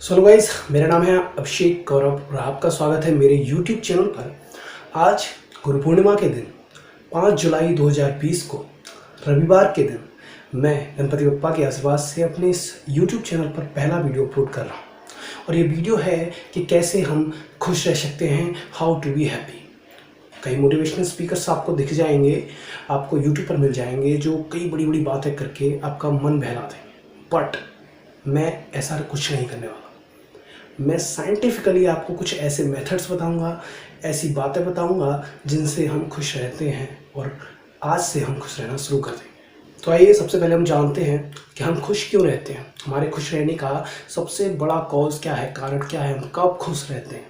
So guys, मेरा नाम है अभिषेक गौरव और आपका स्वागत है मेरे YouTube चैनल पर। आज गुरु पूर्णिमा के दिन 5 जुलाई 2020 को रविवार के दिन मैं गणपति बप्पा के आशीर्वाद से अपने इस YouTube चैनल पर पहला वीडियो अपलोड कर रहा हूँ। और ये वीडियो है कि कैसे हम खुश रह सकते हैं, हाउ टू बी हैप्पी। कई मोटिवेशनल स्पीकर्स आपको दिख जाएंगे, आपको YouTube पर मिल जाएंगे, जो कई बड़ी बड़ी बातें करके आपका मन बहला देंगे। बट मैं ऐसा कुछ नहीं करने वाला। मैं साइंटिफिकली आपको कुछ ऐसे मेथड्स बताऊंगा, ऐसी बातें बताऊंगा जिनसे हम खुश रहते हैं और आज से हम खुश रहना शुरू कर देंगे। तो आइए सबसे पहले हम जानते हैं कि हम खुश क्यों रहते हैं। हमारे खुश रहने का सबसे बड़ा कॉज क्या है, कारण क्या है, हम कब खुश रहते हैं।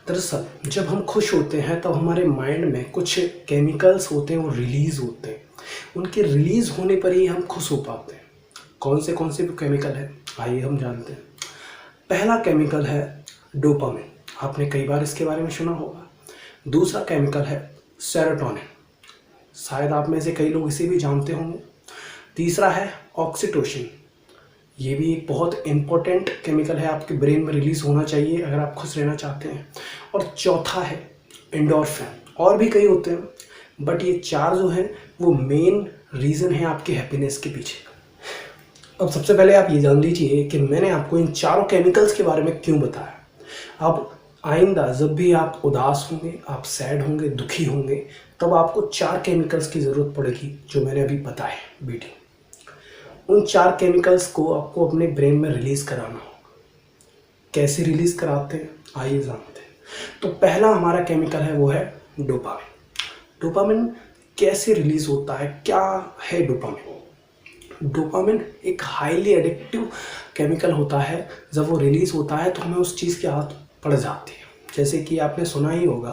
दरअसल जब हम खुश होते हैं तब हमारे माइंड में कुछ केमिकल्स होते हैं, वो रिलीज़ होते हैं। उनके रिलीज़ होने पर ही हम खुश हो पाते हैं। कौन से केमिकल है, आइए हम जानते हैं। पहला केमिकल है डोपामिन, आपने कई बार इसके बारे में सुना होगा। दूसरा केमिकल है सेरोटोनिन, शायद आप में से कई लोग इसे भी जानते होंगे। तीसरा है ऑक्सीटोसिन, ये भी एक बहुत इम्पोर्टेंट केमिकल है, आपके ब्रेन में रिलीज़ होना चाहिए अगर आप खुश रहना चाहते हैं। और चौथा है एंडोर्फिन, और भी कई होते हैं बट ये चार जो हैं वो मेन रीज़न है आपके हैप्पीनेस के पीछे। अब सबसे पहले आप ये जान लीजिए कि मैंने आपको इन चारों केमिकल्स के बारे में क्यों बताया। अब आइंदा जब भी आप उदास होंगे, आप सैड होंगे, दुखी होंगे, तब आपको 4 केमिकल्स की ज़रूरत पड़ेगी जो मैंने अभी बताए वीडियो। उन 4 केमिकल्स को आपको अपने ब्रेन में रिलीज़ कराना होगा। कैसे रिलीज़ कराते हैं, आइए जानते हैं। तो पहला हमारा केमिकल है वो है डोपामिन। डोपामिन कैसे रिलीज़ होता है, क्या है डोपामिन? डोपामिन एक हाईली एडिक्टिव केमिकल होता है। जब वो रिलीज़ होता है तो हमें उस चीज़ की आदत पड़ जाती है। जैसे कि आपने सुना ही होगा,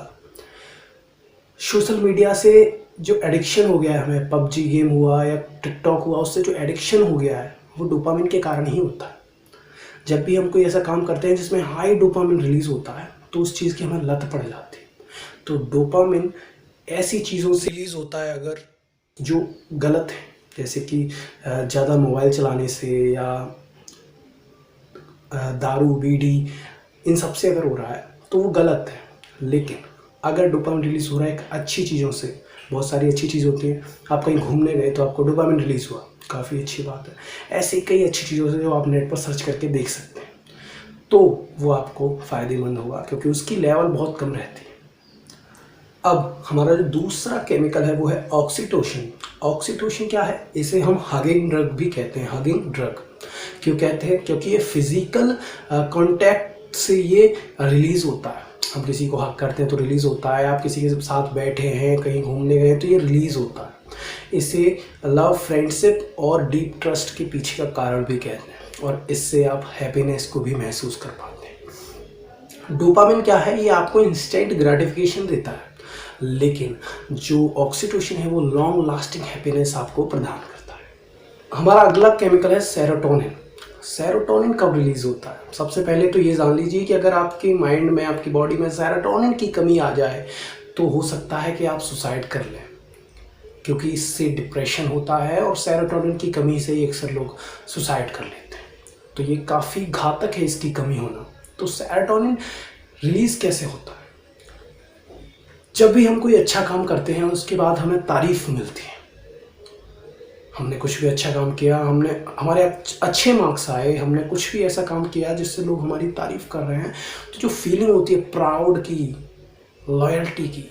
सोशल मीडिया से जो एडिक्शन हो गया है हमें, पबजी गेम हुआ या टिकटॉक हुआ, उससे जो एडिक्शन हो गया है वो डोपामिन के कारण ही होता है। जब भी हम कोई ऐसा काम करते हैं जिसमें हाई डोपामिन रिलीज़ होता है तो उस चीज़ की हमें लत पड़ जाती है। तो डोपामिन ऐसी चीज़ों से रिलीज़ होता है अगर जो गलत है, जैसे कि ज़्यादा मोबाइल चलाने से या दारू बीड़ी, इन सब से अगर हो रहा है तो वो गलत है। लेकिन अगर डोपामिन रिलीज़ हो रहा है एक अच्छी चीज़ों से, बहुत सारी अच्छी चीज़ होती हैं। आप कहीं घूमने गए तो आपको डोपामिन रिलीज़ हुआ, काफ़ी अच्छी बात है। ऐसे ही कई अच्छी चीज़ों से जो आप नेट पर सर्च करके देख सकते हैं, तो वो आपको फ़ायदेमंद होगा क्योंकि उसकी लेवल बहुत कम रहती है। अब हमारा जो दूसरा केमिकल है वो है ऑक्सीटोसिन। ऑक्सीटोसिन क्या है? इसे हम हगिंग ड्रग भी कहते हैं। हगिंग ड्रग क्यों कहते हैं? क्योंकि ये फिजिकल कांटेक्ट से ये रिलीज़ होता है। हम किसी को हग करते हैं तो रिलीज़ होता है, आप किसी के साथ बैठे हैं, कहीं घूमने गए तो ये रिलीज़ होता है। इसे लव, फ्रेंडशिप और डीप ट्रस्ट के पीछे का कारण भी कहते हैं और इससे आप हैप्पीनेस को भी महसूस कर पाते हैं। डोपामिन क्या है? ये आपको इंस्टेंट ग्रेटिफिकेशन देता है, लेकिन जो ऑक्सीटोसिन है वो लॉन्ग लास्टिंग हैप्पीनेस आपको प्रदान करता है। हमारा अगला केमिकल है सेरोटोनिन। सेरोटोनिन कब रिलीज होता है? सबसे पहले तो ये जान लीजिए कि अगर आपके माइंड में, आपकी बॉडी में सेरोटोनिन की कमी आ जाए तो हो सकता है कि आप सुसाइड कर लें, क्योंकि इससे डिप्रेशन होता है और सेरोटोनिन की कमी से ही अक्सर लोग सुसाइड कर लेते हैं। तो ये काफ़ी घातक है इसकी कमी होना। तो सेरोटोनिन रिलीज कैसे होता है? जब भी हम कोई अच्छा काम करते हैं उसके बाद हमें तारीफ मिलती है। हमने कुछ भी अच्छा काम किया, हमारे अच्छे मार्क्स आए, हमने कुछ भी ऐसा काम किया जिससे लोग हमारी तारीफ कर रहे हैं, तो जो फीलिंग होती है प्राउड की, लॉयल्टी की,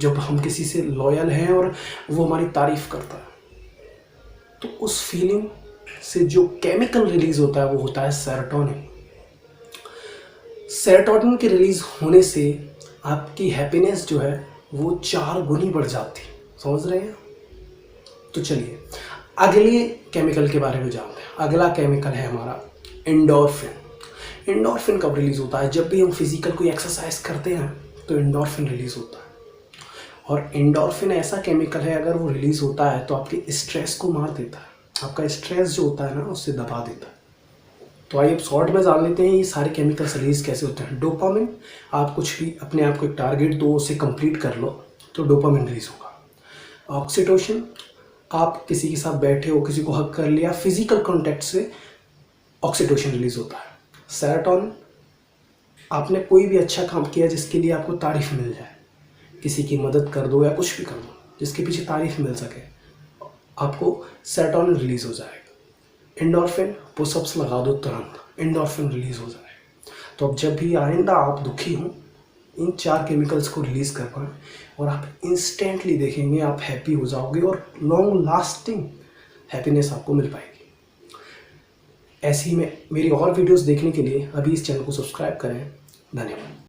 जब हम किसी से लॉयल हैं और वो हमारी तारीफ करता है, तो उस फीलिंग से जो केमिकल रिलीज होता है वो होता है सेरोटोनिन। सेरोटोनिन के रिलीज होने से आपकी हैप्पीनेस जो है वो 4 गुनी बढ़ जाती है। समझ रहे हैं? तो चलिए अगले केमिकल के बारे में जानते हैं। अगला केमिकल है हमारा एंडोर्फिन। एंडोर्फिन कब रिलीज़ होता है? जब भी हम फिजिकल कोई एक्सरसाइज करते हैं तो एंडोर्फिन रिलीज़ होता है। और एंडोर्फिन ऐसा केमिकल है, अगर वो रिलीज़ होता है तो आपके स्ट्रेस को मार देता है। आपका स्ट्रेस जो होता है ना, उससे दबा देता है। तो आइए अब शॉर्ट में जान लेते हैं ये सारे केमिकल्स रिलीज़ कैसे होते हैं। डोपामिन, आप कुछ भी अपने आप को एक टारगेट दो, उसे कंप्लीट कर लो तो डोपामिन रिलीज़ होगा। ऑक्सीटोसिन, आप किसी के साथ बैठे हो, किसी को हग कर लिया, फिजिकल कांटेक्ट से ऑक्सीटोसिन रिलीज़ होता है। सेरोटोनिन, आपने कोई भी अच्छा काम किया जिसके लिए आपको तारीफ मिल जाए, किसी की मदद कर दो या कुछ भी कर दो जिसके पीछे तारीफ मिल सके, आपको सेरोटोनिन रिलीज हो जाएगा। एंडोर्फिन, पुशअप्स लगा दो तुरंत एंडोर्फिन रिलीज हो जाएगा। तो अब जब भी आइंदा आप दुखी हों, इन 4 केमिकल्स को रिलीज कर पाएँ और आप इंस्टेंटली देखेंगे आप हैप्पी हो जाओगे और लॉन्ग लास्टिंग हैप्पीनेस आपको मिल पाएगी। ऐसी ही में मेरी और वीडियोस देखने के लिए अभी इस चैनल को सब्सक्राइब करें। धन्यवाद।